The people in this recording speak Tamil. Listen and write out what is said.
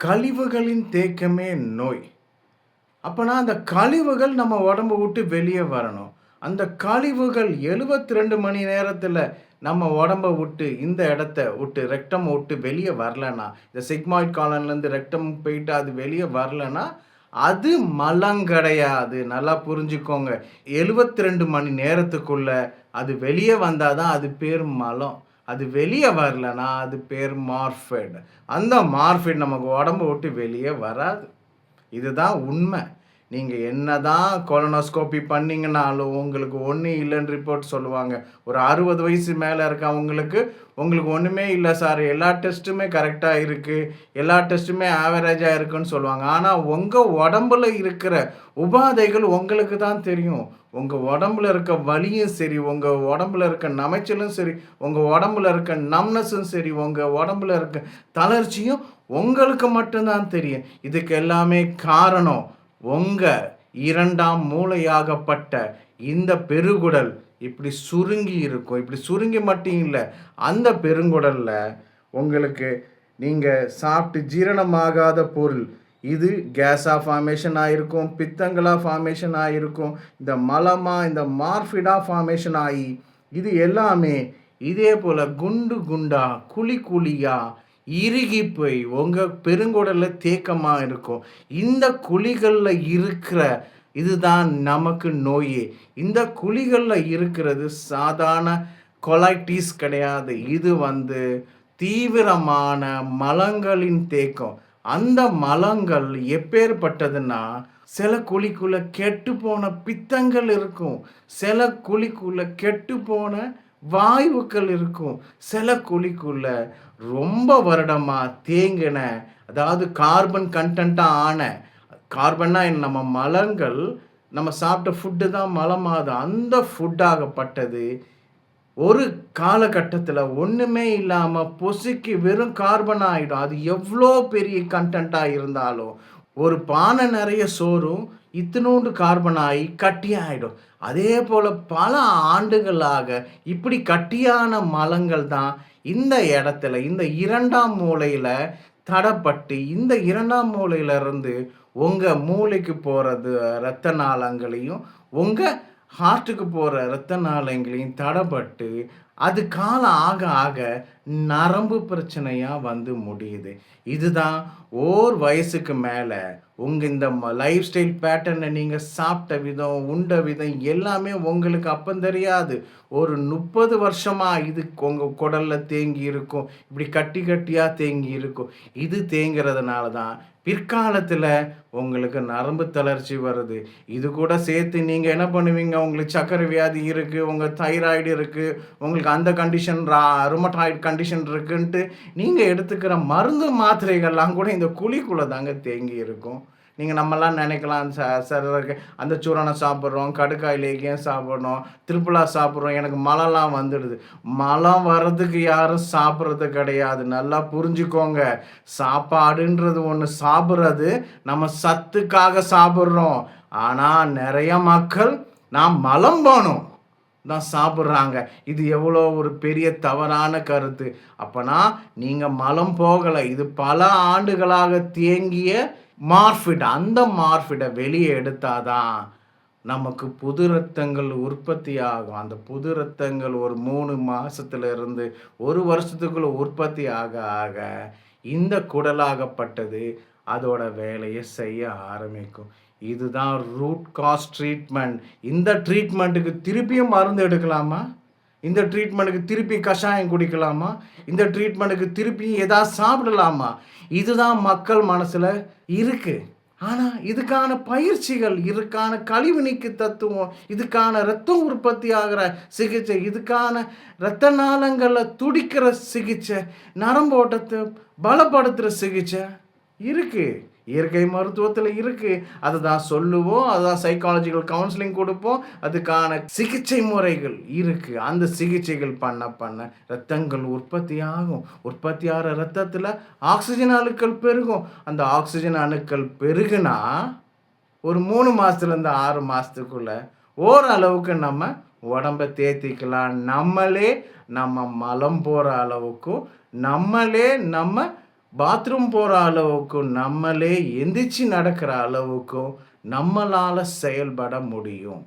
கழிவுகளின் தேக்கமே நோய். அப்பன்னா அந்த கழிவுகள் நம்ம உடம்ப விட்டு வெளிய வரணும். அந்த கழிவுகள் 72 மணி நேரத்தில நம்ம உடம்ப விட்டு, இந்த இடத்த விட்டு, ரெக்டம் விட்டு வெளிய வரலன்னா, இந்த சிக்மாய்ட் காலன்லேருந்து ரெக்டம் போயிட்டு அது வெளிய வரலன்னா, அது மலம் கிடையாது. நல்லா புரிஞ்சுக்கோங்க. 72 மணி நேரத்துக்குள்ள அது வெளிய வந்தா தான் அது பேர் மலம். அது வெளிய வரலன்னா, அது பேர் மார்பேட். அந்த மார்பேட் நமக்கு உடம்ப விட்டு வெளிய வராது. இதுதான் உண்மை. நீங்க என்னதான் கொலனோஸ்கோபி பண்ணீங்கனாலும், உங்களுக்கு ஒண்ணும் இல்லன்னு ரிப்போர்ட் சொல்லுவாங்க. ஒரு 60 வயசு மேல இருக்கவங்களுக்கு, உங்களுக்கு ஒண்ணுமே இல்ல சார். எல்லா டெஸ்ட்டுமே கரெக்ட்டா இருக்கு. எல்லா டெஸ்ட்டுமே ஆவரேஜா இருக்குன்னு சொல்லுவாங்க. ஆனா, உங்க உடம்புல இருக்கிற உபாதைகள் உங்களுக்கு தான் தெரியும். உங்க உடம்புல இருக்க வலியும் சரி, உங்க உடம்புல இருக்க நமைச்சலும் சரி, உங்க உடம்புல இருக்க நம்ப்னஸும் சரி, உங்க உடம்புல இருக்க தளர்ச்சியும் உங்களுக்கு மட்டும் தான் தெரியும். இதுக்கு எல்லாமே காரணம் உங்க 2ஆம் மூளையாகப்பட்ட இந்த பெருங்குடல் இப்படி சுருங்கி இருக்கும். இப்படி சுருங்கி மட்டும் இல்ல. அந்த பெருங்குடல்ல உங்களுக்கு நீங்க சாப்பிட்டு ஜீரணமாகாத பொருள், இது கேஸா ஃபார்மேஷன் ஆயிருக்கும், பித்தங்களா ஃபார்மேஷன் ஆயிருக்கும், இந்த மலமா, இந்த மார்பிடா ஃபார்மேஷன் ஆயி, இது எல்லாமே இதே போல குண்டு குண்டா, குழி குழியா இறுகி போய் உங்க பெருங்குடல்ல தேக்கமா இருக்கும். இந்த குழிகள்ல இருக்கிற இதுதான் நமக்கு நோயே. இந்த குழிகள்ல இருக்கிறது சாதாரண கொலைட்டிஸ் கிடையாது. இது தீவிரமான மலங்களின் தேக்கம். அந்த மலங்கள் எப்பேர்ப்பட்டதுன்னா, சில குழிக்குள்ள கெட்டுப்போன பித்தங்கள் இருக்கும். சில குழிக்குள்ள கெட்டுப்போன வாயுக்கள் இருக்கும். சில குழிக்குள்ள ரொம்ப வருடமா தேங்கின, அதாவது கார்பன் கன்டென்ட்டா ஆன, கார்பன்னா நம்ம மலங்கள், நம்ம சாப்பிட்ட ஃபுட்டு தான் மலமாது. அந்த ஃபுட்டாகப்பட்டது ஒரு காலகட்டத்தில ஒண்ணுமே இல்லாம பொசுக்கி வெறும் கார்பனா ஆயிடும். அது எவ்ளோ பெரிய கன்டென்ட்டா இருந்தாலும், ஒரு பானை நெறைய சோறும் இத்துணூண்டு கார்பன் ஆயி கட்டியாயிடும். அதேபோல பல ஆண்டுகளாக இப்படி கட்டியான மலங்கள் தான் இந்த இடத்துல, இந்த 2ஆம் மூலையில தடப்பட்டு, இந்த 2ஆம் மூலையிலிருந்து உங்க மூளைக்கு போறது இரத்த நாளங்களையும், உங்க ஹார்ட்டுக்கு போற இரத்த நாளங்களையும் தடப்பட்டு, அது காலம் ஆக ஆக நரம்பு பிரச்சனையா முடியுது. இதுதான் ஓர் வயசுக்கு மேல உங்க இந்த லைஃப் ஸ்டைல் பேட்டர்ன நீங்க சாப்பிட்ட விதம், உண்ட விதம் எல்லாமே உங்களுக்கு அப்ப தெரியாது. ஒரு 30 வருஷமா இது உங்க குடல்ல தேங்கி இருக்கும். இப்படி கட்டி கட்டியா தேங்கி இருக்கும். இது தேங்குறதுனால தான் பிற்காலத்துல உங்களுக்கு நரம்பு தளர்ச்சி வருது. இது கூட சேர்த்து நீங்க என்ன பண்ணுவீங்க, உங்களுக்கு சர்க்கரை வியாதி இருக்கு, உங்க தைராய்டு இருக்கு, உங்களுக்கு அந்த கண்டிஷன் ருமட்டாய்டு கண்டிஷன் இருக்குன்ட்டு நீங்க எடுத்துக்கிற மருந்து மாத்திரைகள்லாம் கூட இந்த குழிக்குள்ள தாங்க தேங்கி இருக்கும். நீங்க நம்மலாம் நினைக்கலாம் சார் அந்த சூரணம் சாப்பிட்றோம், கடுக்காய் லேகியம் சாப்பிட்றோம், திரிபலா சாப்பிட்றோம், எனக்கு மலம்லாம் வந்துடுது. மலம் வர்றதுக்கு யாரும் சாப்பிட்றது கிடையாது. நல்லா புரிஞ்சுக்கோங்க. சாப்பாடுன்றது ஒண்ணு சாப்பிட்றது நம்ம சத்துக்காக சாப்பிட்றோம். ஆனா நெறைய மக்கள் நான் மலம் போணும் தான் சாப்பிட்றாங்க. இது எவ்வளோ ஒரு பெரிய தவறான கருத்து. அப்பன்னா நீங்க மலம் போகல. இது பல ஆண்டுகளாக தேங்கிய மார்பிட். அந்த மார்பிட வெளிய எடுத்தா தான் நமக்கு புது ரத்தங்கள் உற்பத்தி ஆகும். அந்த புது ரத்தங்கள் ஒரு 3 மாசத்துல இருந்து 1 வருஷத்துக்குள்ள உற்பத்தி ஆக ஆக இந்த குடலாகப்பட்டது அதோட வேலைய செய்ய ஆரம்பிக்கும். இதுதான் ரூட் காஸ் ட்ரீட்மெண்ட். இந்த ட்ரீட்மெண்ட்டுக்கு திருப்பியும் மருந்து எடுக்கலாமா? இந்த ட்ரீட்மெண்ட்டுக்கு திருப்பி கஷாயம் குடிக்கலாமா? இந்த ட்ரீட்மெண்ட்டுக்கு திருப்பி ஏதாவது சாப்பிடலாமா? இதுதான் மக்கள் மனசுல இருக்கு. ஆனா, இதுக்கான பயிற்சிகள், இதுக்கான கழிவு நீக்கு தத்துவம், இதுக்கான இரத்தம் உற்பத்தி ஆகுற சிகிச்சை, இதுக்கான இரத்த நாளங்கள்ல துடிக்கிற சிகிச்சை, நரம்பு ஓட்டத்த பலப்படுத்துற சிகிச்சை இருக்கு. இயற்கை மருத்துவத்துல இருக்கு. அதுதான் சொல்லுவோம். அதுதான் சைக்காலஜிக்கல் கவுன்சிலிங் குடுப்போம். அதுக்கான சிகிச்சை முறைகள் இருக்கு. அந்த சிகிச்சைகள் பண்ண பண்ண இரத்தங்கள் உற்பத்தி ஆகும். உற்பத்தி ஆகுற இரத்தத்துல ஆக்ஸிஜன் அணுக்கள் பெருகும். அந்த ஆக்ஸிஜன் அணுக்கள் பெருகுனா, ஒரு 3 மாசத்துலேருந்து 6 மாசத்துக்குள்ள ஓரளவுக்கு நம்ம உடம்ப தேத்திக்கலாம். நம்மளே நம்ம மலம் போற அளவுக்கும், நம்மளே நம்ம பாத்ரூம் போற அளவுக்கும், நம்மளே எந்திரிச்சு நடக்கிற அளவுக்கும் நம்மளால செயல்பட முடியும்.